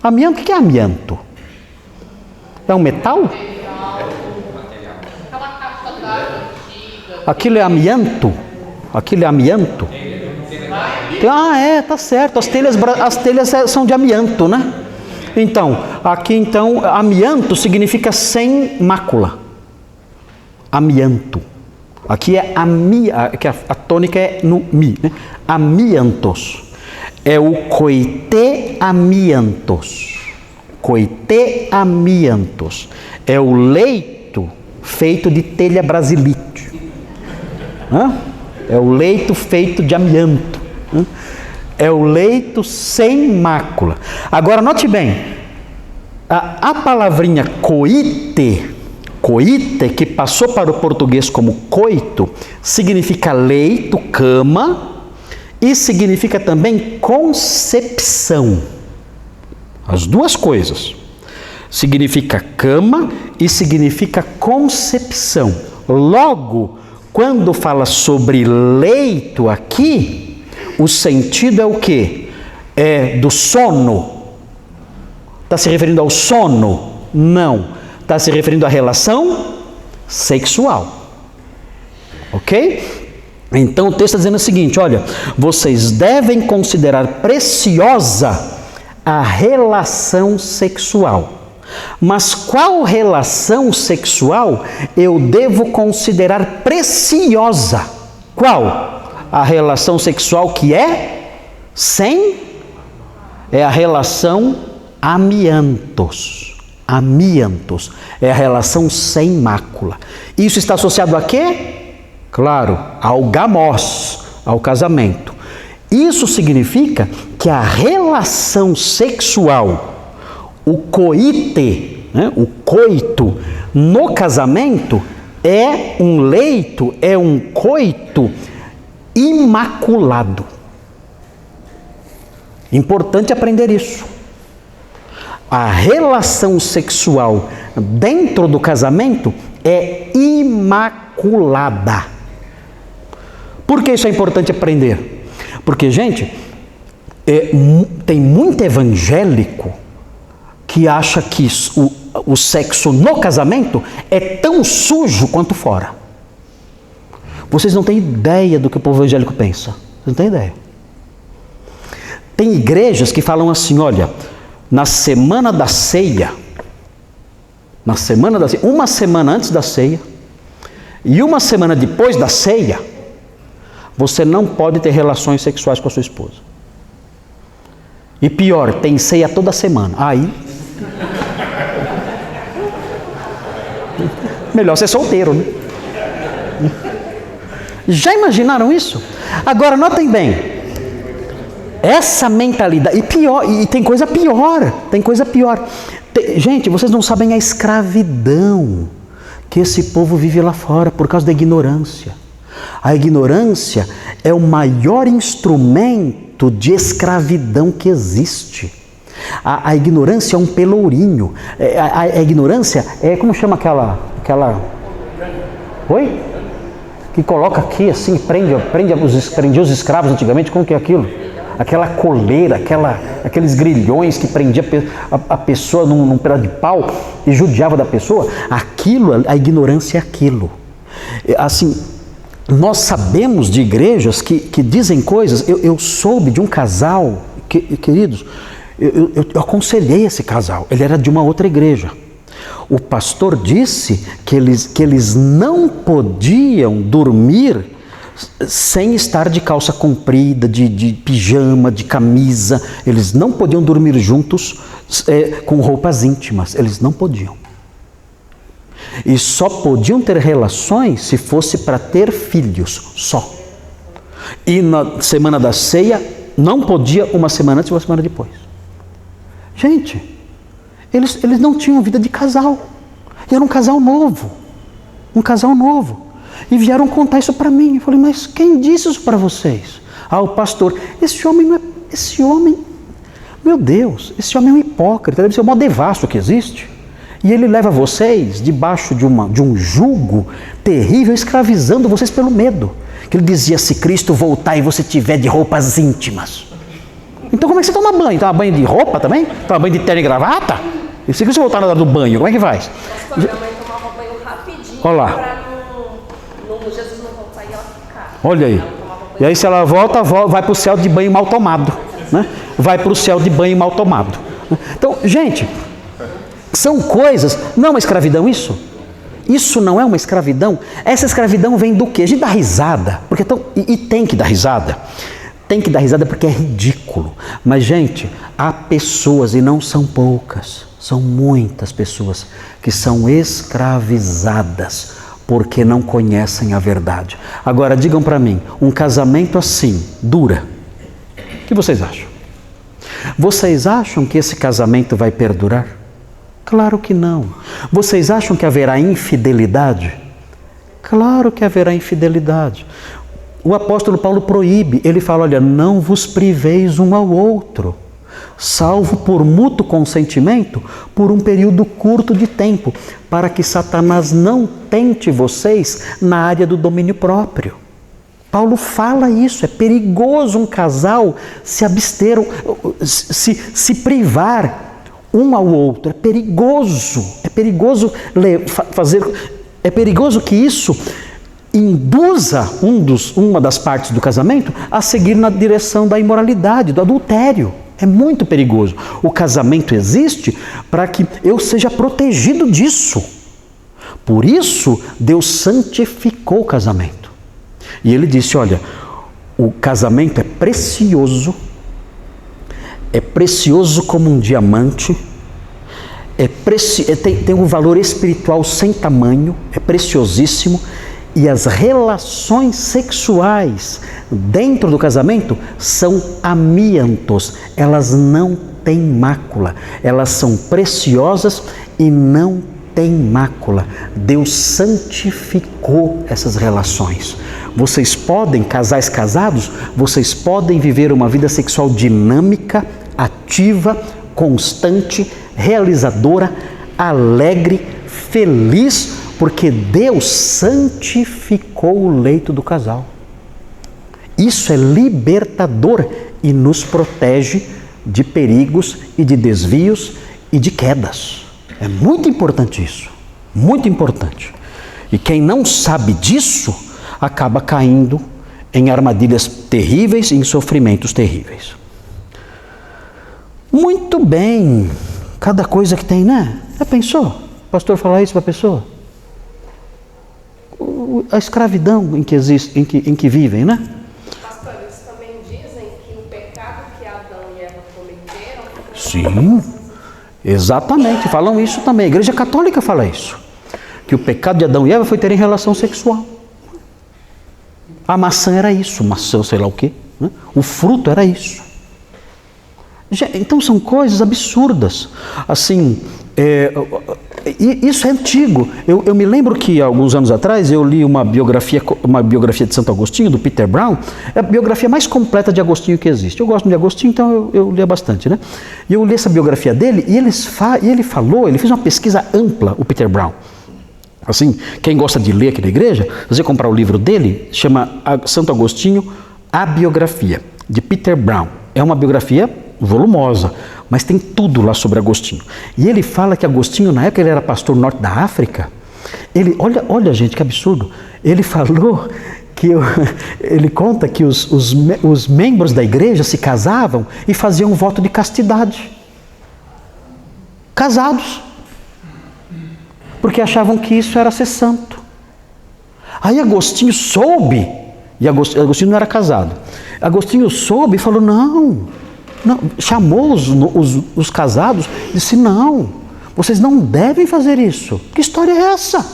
Amianto, o que é amianto? É um metal? Aquilo é amianto? Aquilo é amianto? Tá certo. As telhas são de amianto, né? Então, aqui amianto significa sem mácula. Amianto. Aqui é a tônica é no mi, né? Amiantos. É o coite amiantos. Coite amiantos. É o leito feito de telha brasilite. É o leito feito de amianto. É o leito sem mácula. Agora, note bem, a palavrinha coite, que passou para o português como coito, significa leito, cama, e significa também concepção. As duas coisas. Significa cama e significa concepção. Logo, quando fala sobre leito aqui, o sentido é o quê? É do sono. Está se referindo ao sono? Não. Está se referindo à relação sexual. Ok? Então o texto está dizendo o seguinte, olha, vocês devem considerar preciosa a relação sexual. Mas qual relação sexual eu devo considerar preciosa? Qual? A relação sexual que é sem? É a relação amiantos. Amiantos. É a relação sem mácula. Isso está associado a quê? Claro, ao gamos, ao casamento. Isso significa que a relação sexual, o coite, né, o coito, no casamento, é um leito, é um coito imaculado. Importante aprender isso. A relação sexual dentro do casamento é imaculada. Por que isso é importante aprender? Porque, gente, tem muito evangélico que acha que o sexo no casamento é tão sujo quanto fora. Vocês não têm ideia do que o povo evangélico pensa. Vocês não têm ideia. Tem igrejas que falam assim, olha, na semana da ceia, uma semana antes da ceia e uma semana depois da ceia, você não pode ter relações sexuais com a sua esposa. E pior, tem ceia toda semana. Aí, melhor ser solteiro, né? Já imaginaram isso? Agora, notem bem, essa mentalidade, e tem coisa pior, gente, vocês não sabem a escravidão que esse povo vive lá fora por causa da ignorância. A ignorância é o maior instrumento de escravidão que existe. A ignorância é um pelourinho. A ignorância é, como chama aquela... Oi? Que coloca aqui assim, prendia os escravos antigamente, como que é aquilo? Aquela coleira, aqueles grilhões que prendia a pessoa num pedaço de pau e judiava da pessoa. Aquilo, a ignorância é aquilo. Assim, nós sabemos de igrejas que dizem coisas. Eu soube de um casal, queridos, eu aconselhei esse casal, ele era de uma outra igreja. O pastor disse que eles não podiam dormir sem estar de calça comprida, de pijama, de camisa. Eles não podiam dormir juntos com roupas íntimas. Eles não podiam. E só podiam ter relações se fosse para ter filhos, só. E na semana da ceia, não podia uma semana antes e uma semana depois. Gente, eles não tinham vida de casal. E era um casal novo. Um casal novo. E vieram contar isso para mim. Eu falei, mas quem disse isso para vocês? Ah, o pastor. Esse homem não é... Esse homem... Meu Deus, esse homem é um hipócrita. Deve ser o maior devasso que existe. E ele leva vocês debaixo de um jugo terrível, escravizando vocês pelo medo. Que ele dizia, se Cristo voltar e você tiver de roupas íntimas. Então como é que você toma banho? Toma banho de roupa também? Toma banho de terno e gravata? E se Cristo voltar na hora do banho, como é que faz? Minha mãe tomava banho rapidinho. Olha lá. Para Jesus não voltar e ela ficar. Olha aí. E aí se ela volta, vai para o céu de banho mal tomado. Né? Vai para o céu de banho mal tomado. Então, gente, são coisas... Não é uma escravidão isso? Isso não é uma escravidão? Essa escravidão vem do quê? A gente dá risada. Porque e tem que dar risada. Tem que dar risada porque é ridículo. Mas, gente, há pessoas, e não são poucas, são muitas pessoas que são escravizadas porque não conhecem a verdade. Agora, digam para mim, um casamento assim, dura, o que vocês acham? Vocês acham que esse casamento vai perdurar? Claro que não. Vocês acham que haverá infidelidade? Claro que haverá infidelidade. O apóstolo Paulo proíbe, ele fala, olha, não vos priveis um ao outro, salvo por mútuo consentimento, por um período curto de tempo, para que Satanás não tente vocês na área do domínio próprio. Paulo fala isso, é perigoso um casal se abster, se privar um ao outro, é perigoso é perigoso que isso induza uma das partes do casamento a seguir na direção da imoralidade, do adultério. É muito perigoso. O casamento existe para que eu seja protegido disso. Por isso, Deus santificou o casamento. E Ele disse, olha, o casamento é precioso como um diamante, tem um valor espiritual sem tamanho, é preciosíssimo. E as relações sexuais dentro do casamento são amiantos, elas não têm mácula, elas são preciosas e não têm mácula. Deus santificou essas relações. Vocês podem, casais casados, vocês podem viver uma vida sexual dinâmica, ativa, constante, realizadora, alegre, feliz, porque Deus santificou o leito do casal. Isso é libertador e nos protege de perigos e de desvios e de quedas. É muito importante isso, muito importante. E quem não sabe disso, acaba caindo em armadilhas terríveis e em sofrimentos terríveis. Muito bem, cada coisa que tem, né? Já pensou? O pastor falar isso para a pessoa? A escravidão em que vivem, né? Pastor, eles também dizem que o pecado que Adão e Eva cometeram... Sim, exatamente, falam isso também. A Igreja Católica fala isso. Que o pecado de Adão e Eva foi terem relação sexual. A maçã era isso, maçã sei lá o quê, né? O fruto era isso. Então são coisas absurdas. Assim, isso é antigo. Eu me lembro que alguns anos atrás eu li uma biografia de Santo Agostinho, do Peter Brown. É a biografia mais completa de Agostinho que existe. Eu gosto de Agostinho, então eu lia bastante, né? E eu li essa biografia dele e ele fez uma pesquisa ampla, o Peter Brown. Assim, quem gosta de ler aqui na igreja, você comprar o livro dele, chama Santo Agostinho, A Biografia, de Peter Brown. É uma biografia volumosa, mas tem tudo lá sobre Agostinho. E ele fala que Agostinho, na época ele era pastor no norte da África, olha gente, que absurdo, ele falou que, ele conta que os membros da igreja se casavam e faziam um voto de castidade. Casados. Porque achavam que isso era ser santo. Aí Agostinho soube E Agostinho não era casado. Agostinho soube e falou, não, chamou os casados e disse, não, vocês não devem fazer isso. Que história é essa?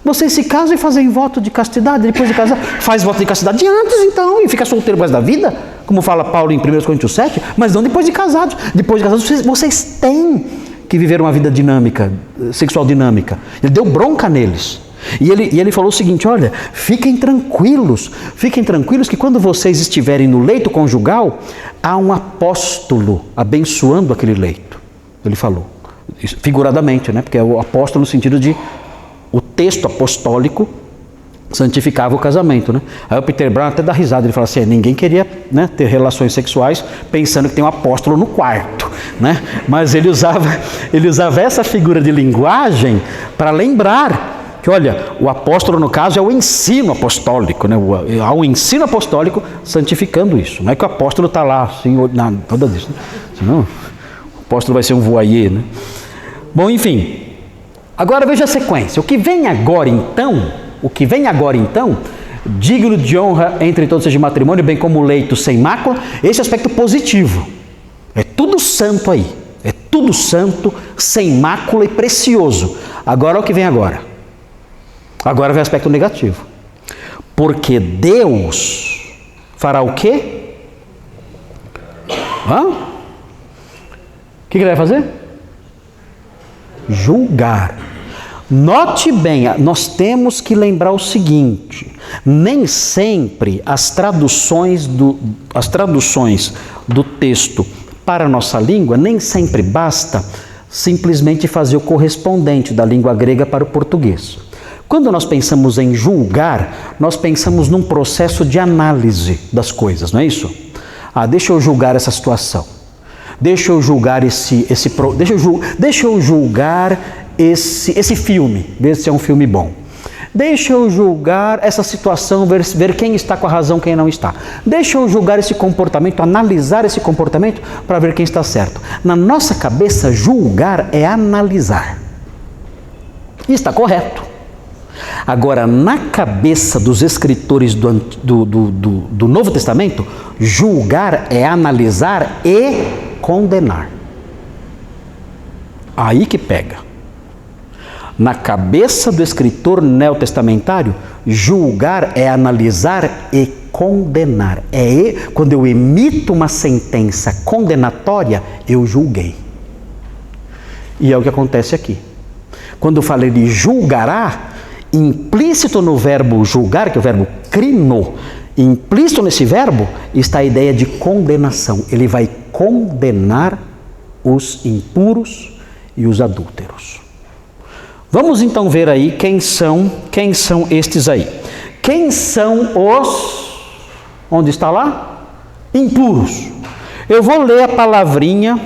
Vocês se casam e fazem voto de castidade, depois de casar, faz voto de castidade antes então, e fica solteiro mais da vida, como fala Paulo em 1 Coríntios 7, mas não depois de casados. Depois de casados, vocês têm que viver uma vida dinâmica, sexual dinâmica. Ele deu bronca neles. E ele falou o seguinte, olha, fiquem tranquilos que quando vocês estiverem no leito conjugal, há um apóstolo abençoando aquele leito. Ele falou, figuradamente, né? Porque é o apóstolo no sentido de o texto apostólico santificava o casamento, né? Aí o Peter Brown até dá risada, ele fala assim, ninguém queria, né, ter relações sexuais pensando que tem um apóstolo no quarto, né? Mas ele usava essa figura de linguagem para lembrar que, olha, o apóstolo no caso é o ensino apostólico, né? Há um ensino apostólico santificando isso, não é que o apóstolo está lá assim, nada disso, né? Senão o apóstolo vai ser um voyeur, né? Bom, enfim, agora veja a sequência, o que vem agora então, digno de honra entre todos seja matrimônio, bem como leito sem mácula, esse aspecto positivo, é tudo santo aí, é tudo santo, sem mácula e precioso. Agora o que vem agora? Agora vem o aspecto negativo, porque Deus fará o quê? O que ele vai fazer? Julgar. Note bem, nós temos que lembrar o seguinte, nem sempre as traduções do texto para a nossa língua, nem sempre basta simplesmente fazer o correspondente da língua grega para o português. Quando nós pensamos em julgar, nós pensamos num processo de análise das coisas, não é isso? Deixa eu julgar essa situação, deixa eu julgar deixa eu julgar esse filme, ver se é um filme bom. Deixa eu julgar essa situação, ver quem está com a razão, quem não está. Deixa eu julgar esse comportamento, analisar esse comportamento para ver quem está certo. Na nossa cabeça, julgar é analisar. E está correto. Agora, na cabeça dos escritores do Novo Testamento, julgar é analisar e condenar. Aí que pega. Na cabeça do escritor neotestamentário, julgar é analisar e condenar. Quando eu emito uma sentença condenatória, eu julguei. E é o que acontece aqui. Quando eu falei de julgará, implícito no verbo julgar, que é o verbo crino, implícito nesse verbo está a ideia de condenação. Ele vai condenar os impuros e os adúlteros. Vamos então ver aí quem são estes aí. Quem são os, onde está lá? Impuros. Eu vou ler a palavrinha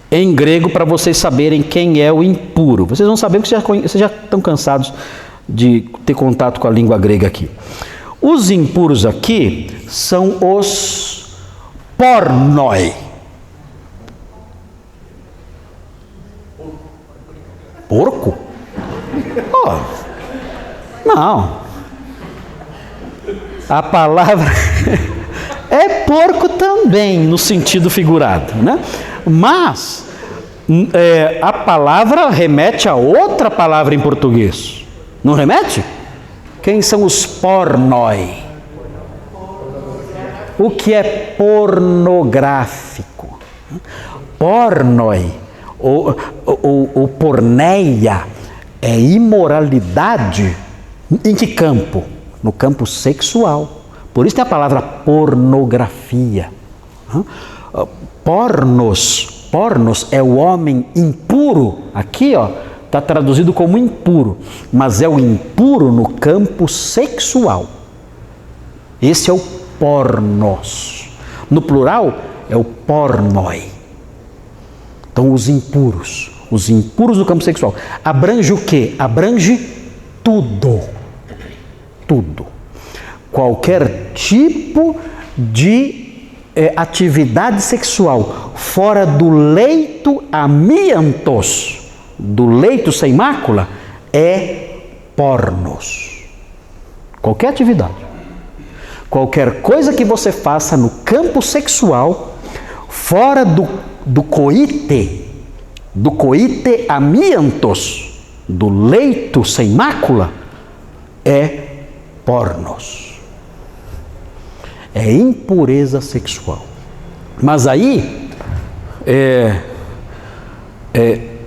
em grego para vocês saberem quem é o impuro. Vocês vão saber porque vocês já estão cansados de ter contato com a língua grega aqui. Os impuros aqui são os pornoi. Porco? Não. A palavra é porco também, no sentido figurado, né? Mas a palavra remete a outra palavra em português. Não remete? Quem são os pornoi? O que é pornográfico? Pornoi, ou porneia, é imoralidade. Em que campo? No campo sexual. Por isso tem a palavra pornografia. Pornos é o homem impuro. Aqui, está traduzido como impuro, mas é o impuro no campo sexual. Esse é o pornos. No plural é o pornoi. Então, os impuros no campo sexual. Abrange o quê? Abrange tudo. Tudo. Qualquer tipo de atividade sexual fora do leito amiantos, do leito sem mácula, é pornos. Qualquer atividade. Qualquer coisa que você faça no campo sexual, fora do coite amiantos, do leito sem mácula, é pornos. É impureza sexual. Mas aí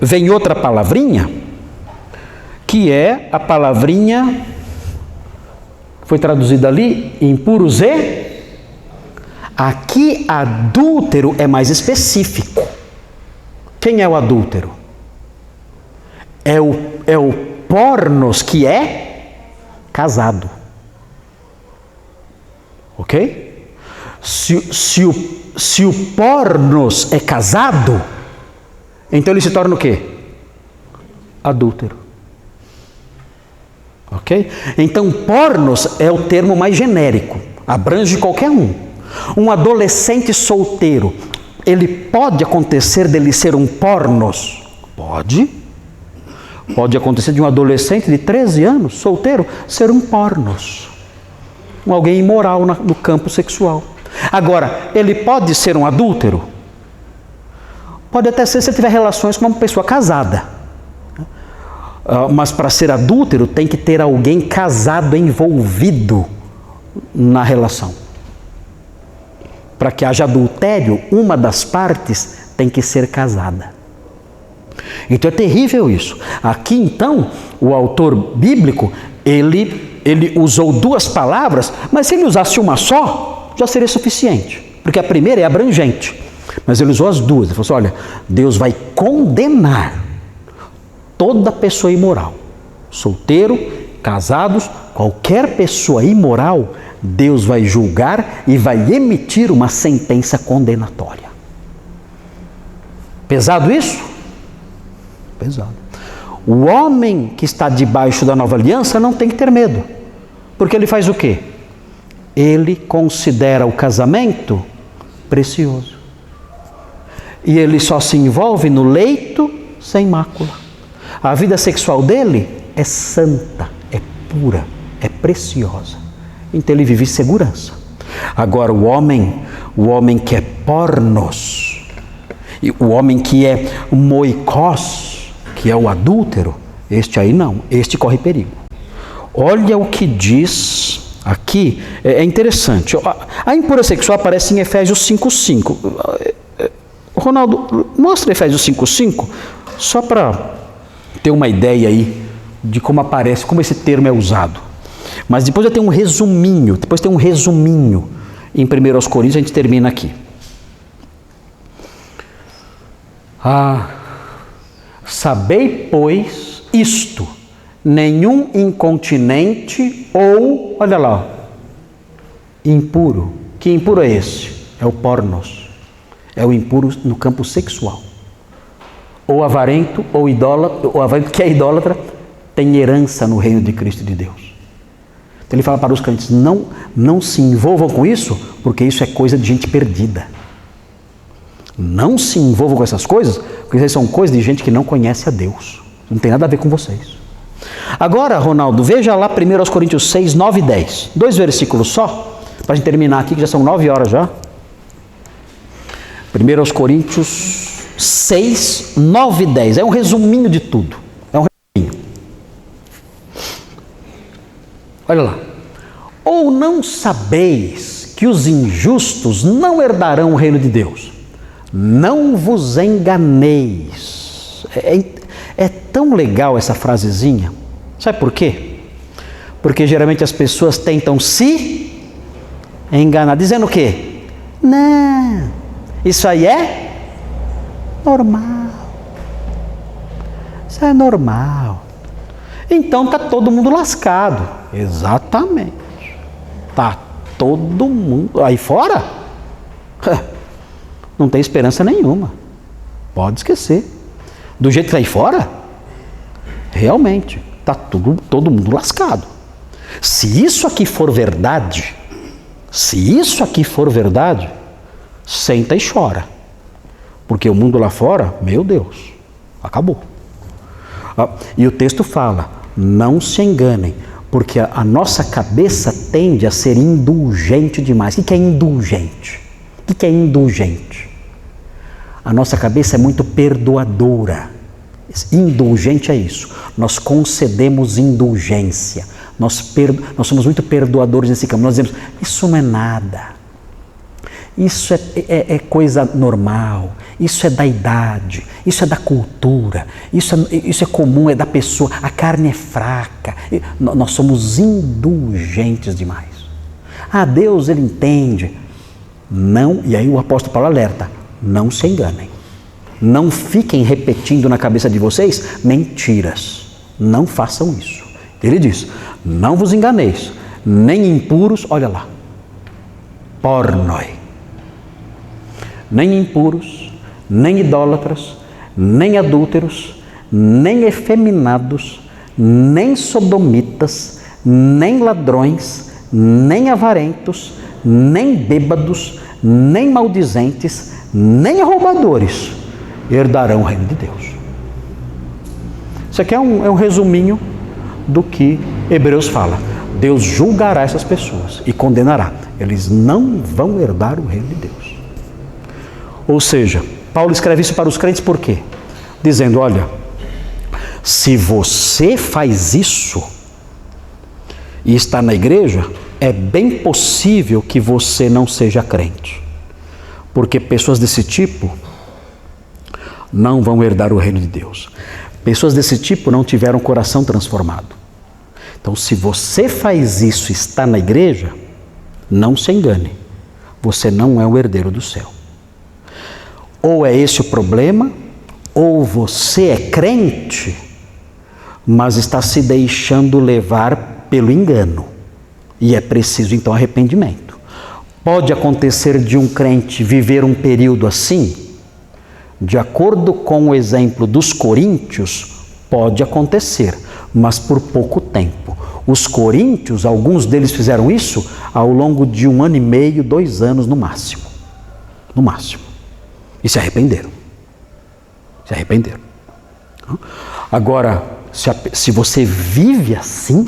vem outra palavrinha, que é a palavrinha, foi traduzida ali, impuros e... Aqui, adúltero é mais específico. Quem é o adúltero? É o pornos que é casado. Ok? Se o pornos é casado, então ele se torna o quê? Adúltero. Ok? Então, pornos é o termo mais genérico, abrange qualquer um. Um adolescente solteiro, ele pode acontecer dele ser um pornos? Pode. Pode acontecer de um adolescente de 13 anos, solteiro, ser um pornos. Alguém imoral no campo sexual. Agora, ele pode ser um adúltero? Pode até ser se ele tiver relações com uma pessoa casada. Mas para ser adúltero tem que ter alguém casado envolvido na relação. Para que haja adultério, uma das partes tem que ser casada. Então é terrível isso. Aqui então, o autor bíblico, ele usou duas palavras, mas se ele usasse uma só, já seria suficiente. Porque a primeira é abrangente, mas ele usou as duas. Ele falou assim, olha, Deus vai condenar toda pessoa imoral, solteiro, casados, qualquer pessoa imoral, Deus vai julgar e vai emitir uma sentença condenatória. Pesado isso? Pesado. O homem que está debaixo da nova aliança não tem que ter medo, porque ele faz o quê? Ele considera o casamento precioso. E ele só se envolve no leito sem mácula. A vida sexual dele é santa, é pura, é preciosa. Então ele vive em segurança. Agora o homem que é pornos, e o homem que é moikos, que é o adúltero, este aí não, este corre perigo. Olha o que diz aqui, é interessante. A impureza sexual aparece em Efésios 5:5. Ronaldo, mostra Efésios 5:5, só para ter uma ideia aí de como aparece, como esse termo é usado. Mas depois eu tenho um resuminho, em 1 Coríntios, a gente termina aqui. Sabei, pois, isto, nenhum incontinente ou, olha lá, impuro. Que impuro é esse? É o pornos. É o impuro no campo sexual. Ou avarento, ou idólatra, ou avarento que é idólatra, tem herança no reino de Cristo e de Deus. Então ele fala para os crentes, não se envolvam com isso, porque isso é coisa de gente perdida. Não se envolvam com essas coisas, porque isso são coisas de gente que não conhece a Deus. Não tem nada a ver com vocês. Agora, Ronaldo, veja lá 1 Coríntios 6, 9 e 10. 2 versículos só, para a gente terminar aqui, que já são 9 horas já. 1 Coríntios 6, 9 e 10. É um resuminho de tudo. É um resuminho. Olha lá. Ou não sabeis que os injustos não herdarão o reino de Deus? Não vos enganeis. É tão legal essa frasezinha. Sabe por quê? Porque geralmente as pessoas tentam se enganar. Dizendo o quê? Não, isso aí é normal. Isso é normal. Então está todo mundo lascado. Exatamente. Está todo mundo aí fora. Não tem esperança nenhuma. Pode esquecer. Do jeito que está aí fora, realmente está todo mundo lascado. Se isso aqui for verdade, senta e chora. Porque o mundo lá fora, meu Deus, acabou. E o texto fala, não se enganem, Porque a nossa cabeça tende a ser indulgente demais. O que é indulgente? O que é indulgente? A nossa cabeça é muito perdoadora. Indulgente é isso. Nós concedemos indulgência. Nós somos muito perdoadores nesse campo. Nós dizemos, isso não é nada. Isso é coisa normal. Isso é da idade. Isso é da cultura. Isso é comum, é da pessoa. A carne é fraca. Nós somos indulgentes demais. Deus, Ele entende. Não, e aí o apóstolo Paulo alerta, não se enganem. Não fiquem repetindo na cabeça de vocês mentiras. Não façam isso. Ele diz, não vos enganeis, nem impuros, olha lá, pornoi. Nem impuros, nem idólatras, nem adúlteros, nem efeminados, nem sodomitas, nem ladrões, nem avarentos, nem bêbados, nem maldizentes, nem roubadores herdarão o reino de Deus. Isso aqui é um resuminho do que Hebreus fala. Deus julgará essas pessoas e condenará. Eles não vão herdar o reino de Deus. Ou seja, Paulo escreve isso para os crentes por quê? Dizendo, olha, se você faz isso e está na igreja, é bem possível que você não seja crente. Porque pessoas desse tipo não vão herdar o reino de Deus. Pessoas desse tipo não tiveram o coração transformado. Então, se você faz isso e está na igreja, não se engane. Você não é o herdeiro do céu. Ou é esse o problema, ou você é crente, mas está se deixando levar pelo engano. E é preciso, então, arrependimento. Pode acontecer de um crente viver um período assim? De acordo com o exemplo dos coríntios, pode acontecer, mas por pouco tempo. Os coríntios, alguns deles fizeram isso ao longo de 1 ano e meio, 2 anos no máximo. No máximo. E se arrependeram. Se arrependeram. Agora, se você vive assim,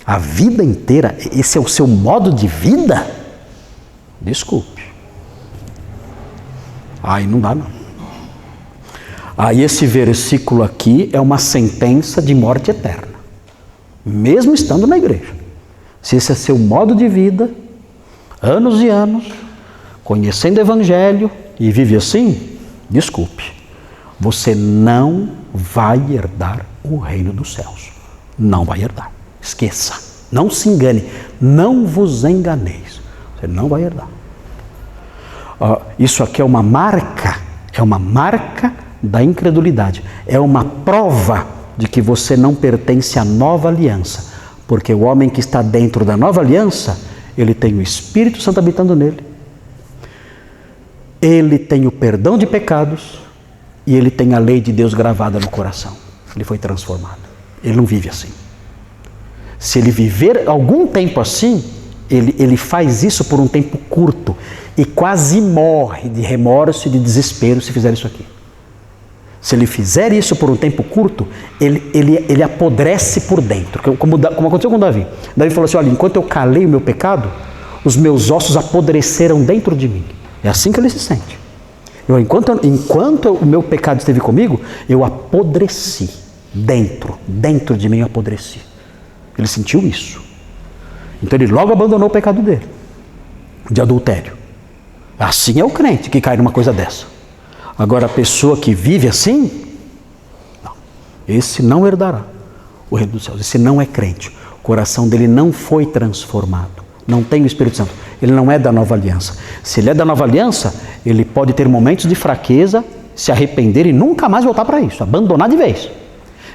a vida inteira, esse é o seu modo de vida, desculpe. Aí não dá não. Aí esse versículo aqui é uma sentença de morte eterna. Mesmo estando na igreja. Se esse é seu modo de vida, anos e anos, conhecendo o evangelho e vive assim, desculpe. Você não vai herdar o reino dos céus. Não vai herdar. Esqueça. Não se engane. Não vos enganeis. Você não vai herdar. Isso aqui é uma marca da incredulidade. É uma prova de que você não pertence à nova aliança. Porque o homem que está dentro da nova aliança, ele tem o Espírito Santo habitando nele. Ele tem o perdão de pecados e ele tem a lei de Deus gravada no coração. Ele foi transformado. Ele não vive assim. Se ele viver algum tempo assim, ele faz isso por um tempo curto e quase morre de remorso e de desespero se fizer isso aqui. Se ele fizer isso por um tempo curto, ele apodrece por dentro, como aconteceu com Davi. Davi falou assim, olha, enquanto eu calei o meu pecado, os meus ossos apodreceram dentro de mim. É assim que ele se sente. Enquanto o meu pecado esteve comigo, eu apodreci. Dentro de mim eu apodreci. Ele sentiu isso. Então ele logo abandonou o pecado dele, de adultério. Assim é o crente que cai numa coisa dessa. Agora a pessoa que vive assim, não. Esse não herdará o reino dos céus. Esse não é crente. O coração dele não foi transformado. Não tem o Espírito Santo. Ele não é da nova aliança. Se ele é da nova aliança, ele pode ter momentos de fraqueza, se arrepender e nunca mais voltar para isso. Abandonar de vez.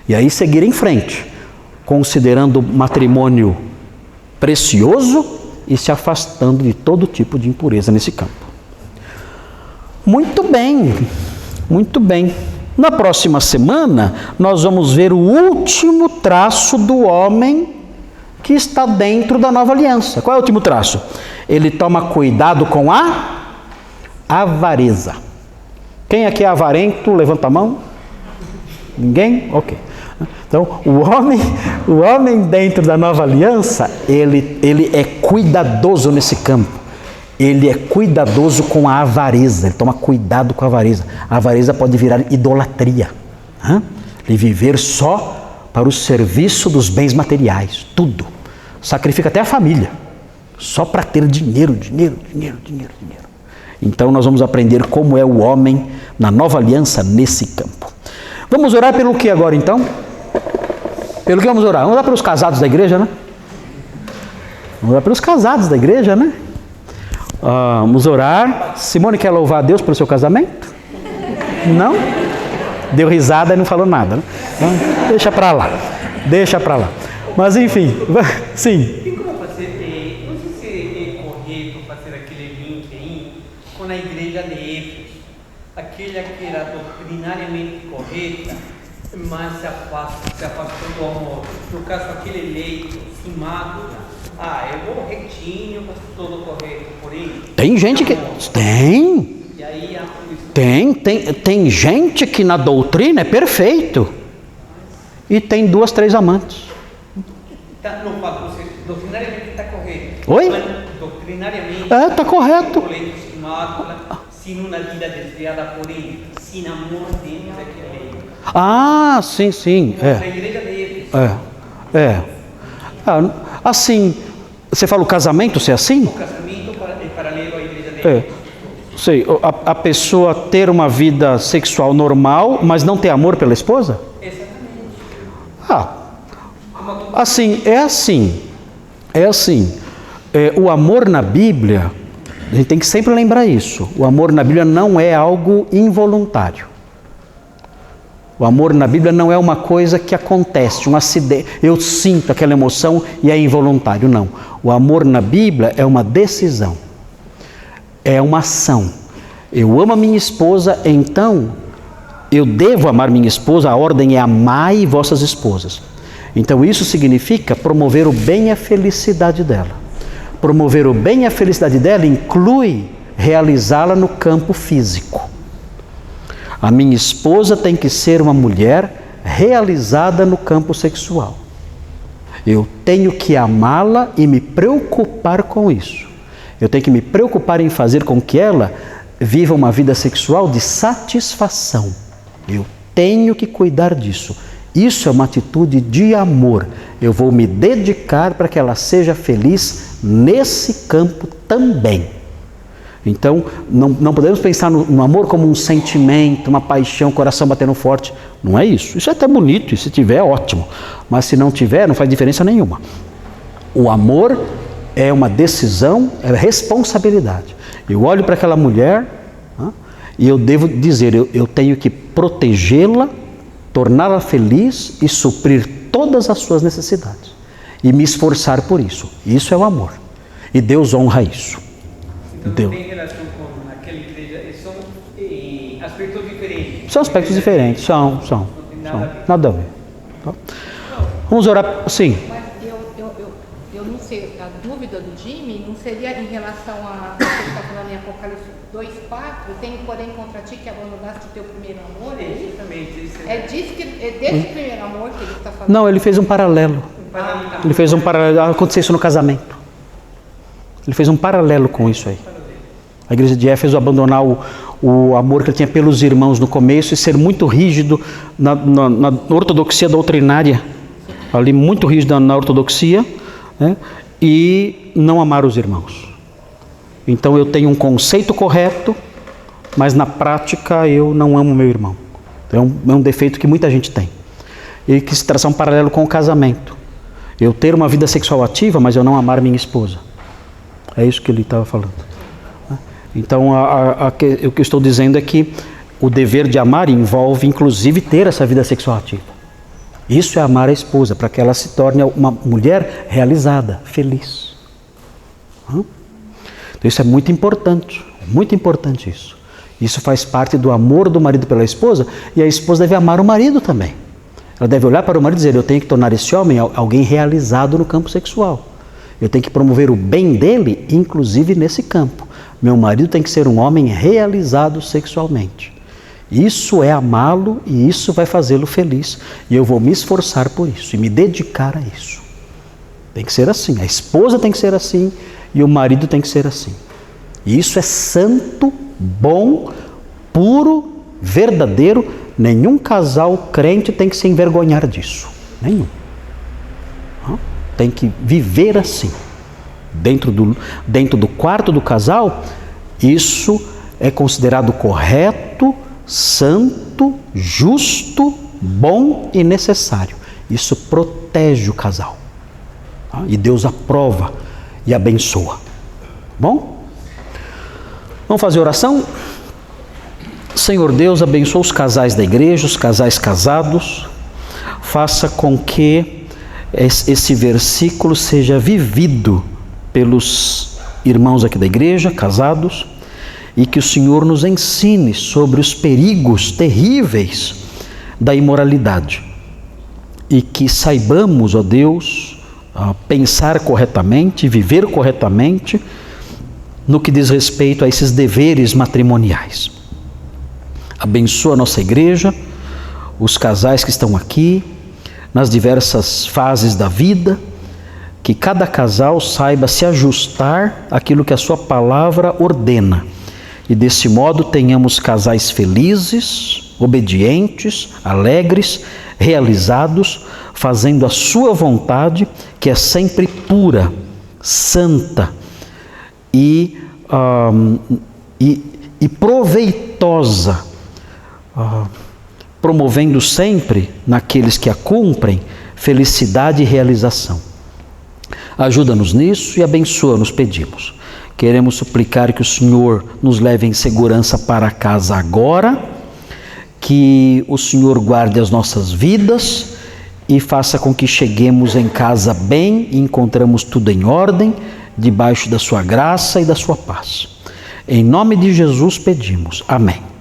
E aí seguir em frente, considerando o matrimônio precioso e se afastando de todo tipo de impureza nesse campo. Muito bem, muito bem. Na próxima semana, nós vamos ver o último traço do homem que está dentro da nova aliança. Qual é o último traço? Ele toma cuidado com a avareza. Quem aqui é avarento? Levanta a mão. Ninguém? Ok. Então, o homem dentro da nova aliança, ele é cuidadoso nesse campo. Ele é cuidadoso com a avareza, ele toma cuidado com a avareza. A avareza pode virar idolatria. Ele viver só para o serviço dos bens materiais, tudo. Sacrifica até a família, só para ter dinheiro. Então nós vamos aprender como é o homem na nova aliança nesse campo. Vamos orar pelo que agora então? Pelo que vamos orar? Vamos orar pelos casados da igreja, né? Vamos orar pelos casados da igreja, né? Vamos orar. Simone quer louvar a Deus pelo seu casamento? Não? Deu risada e não falou nada, né? Deixa para lá. Mas enfim, sim. Tem como fazer, não sei se é correto fazer aquele link aí com a igreja de Éfeso, aquela que era doutrinariamente correta, mas se afastou do amor. No caso, aquele leito, imátula, é bom, retinho, mas tudo correto, porém... Tem gente que... Tem. E aí, Tem gente que na doutrina é perfeito e tem 2, 3 amantes. Não falo, doutrinariamente está correto. Oi? Doutrinariamente está correto. Sem uma vida desviada, porém, sem amor dentro daquele lei. Sim. Na igreja de Éfeso. Assim, você fala o casamento ser assim? O casamento é paralelo à igreja de Éfeso. Sei, a pessoa ter uma vida sexual normal, mas não ter amor pela esposa? Exatamente. É assim. O amor na Bíblia, a gente tem que sempre lembrar isso. O amor na Bíblia não é algo involuntário. O amor na Bíblia não é uma coisa que acontece, um acidente. Eu sinto aquela emoção e é involuntário. Não. O amor na Bíblia é uma decisão. É uma ação. Eu amo a minha esposa, então eu devo amar minha esposa. A ordem é amai vossas esposas. Então isso significa promover o bem e a felicidade dela. Promover o bem e a felicidade dela inclui realizá-la no campo físico. A minha esposa tem que ser uma mulher realizada no campo sexual. Eu tenho que amá-la e me preocupar com isso. Eu tenho que me preocupar em fazer com que ela viva uma vida sexual de satisfação. Eu tenho que cuidar disso. Isso é uma atitude de amor. Eu vou me dedicar para que ela seja feliz nesse campo também. Então, não podemos pensar no amor como um sentimento, uma paixão, coração batendo forte. Não é isso. Isso é até bonito, e se tiver, é ótimo. Mas se não tiver, não faz diferença nenhuma. O amor é uma decisão, é responsabilidade. Eu olho para aquela mulher e eu devo dizer, eu tenho que protegê-la, torná-la feliz e suprir todas as suas necessidades. E me esforçar por isso. Isso é o amor. E Deus honra isso. Então Deus. Tem relação com aquela igreja, são aspectos diferentes. São aspectos diferentes, são. Nada a ver. Tá? Vamos orar, sim. Mas eu não sei, a dúvida do Jimmy não seria em relação a você que está falando em Apocalipse 2:4, tenho porém contra ti que abandonaste o teu primeiro amor, é isso? Exatamente. É desse primeiro amor que ele está falando? Não, ele fez um paralelo. Ele fez um paralelo, aconteceu isso no casamento. Ele fez um paralelo com isso aí. A igreja de Éfeso abandonar o amor que ele tinha pelos irmãos no começo e ser muito rígido na ortodoxia doutrinária, ali muito rígido na ortodoxia, né? E não amar os irmãos. Então eu tenho um conceito correto, mas na prática eu não amo meu irmão. Então, é um defeito que muita gente tem. Ele quis traçar um paralelo com o casamento. Eu ter uma vida sexual ativa, mas eu não amar minha esposa. É isso que ele estava falando. Então, o que eu estou dizendo é que o dever de amar envolve, inclusive, ter essa vida sexual ativa. Isso é amar a esposa, para que ela se torne uma mulher realizada, feliz. Então, isso é muito importante isso. Isso faz parte do amor do marido pela esposa, e a esposa deve amar o marido também. Ela deve olhar para o marido e dizer, eu tenho que tornar esse homem alguém realizado no campo sexual. Eu tenho que promover o bem dele, inclusive nesse campo. Meu marido tem que ser um homem realizado sexualmente. Isso é amá-lo e isso vai fazê-lo feliz. E eu vou me esforçar por isso e me dedicar a isso. Tem que ser assim. A esposa tem que ser assim e o marido tem que ser assim. E isso é santo, bom, puro, verdadeiro. Nenhum casal crente tem que se envergonhar disso. Nenhum. Tem que viver assim. Dentro do quarto do casal, isso é considerado correto, santo, justo, bom e necessário. Isso protege o casal. E Deus aprova e abençoa. Bom? Vamos fazer oração? Senhor Deus, abençoa os casais da igreja, os casais casados. Faça com que esse versículo seja vivido pelos irmãos aqui da igreja, casados, e que o Senhor nos ensine sobre os perigos terríveis da imoralidade. E que saibamos, ó Deus, pensar corretamente, viver corretamente no que diz respeito a esses deveres matrimoniais. Abençoa a nossa igreja, os casais que estão aqui, nas diversas fases da vida, que cada casal saiba se ajustar àquilo que a sua palavra ordena. E desse modo tenhamos casais felizes, obedientes, alegres, realizados, fazendo a sua vontade, que é sempre pura, santa e proveitosa, promovendo sempre naqueles que a cumprem felicidade e realização. Ajuda-nos nisso e abençoa-nos, pedimos. Queremos suplicar que o Senhor nos leve em segurança para casa agora, que o Senhor guarde as nossas vidas e faça com que cheguemos em casa bem e encontramos tudo em ordem, debaixo da sua graça e da sua paz. Em nome de Jesus pedimos. Amém.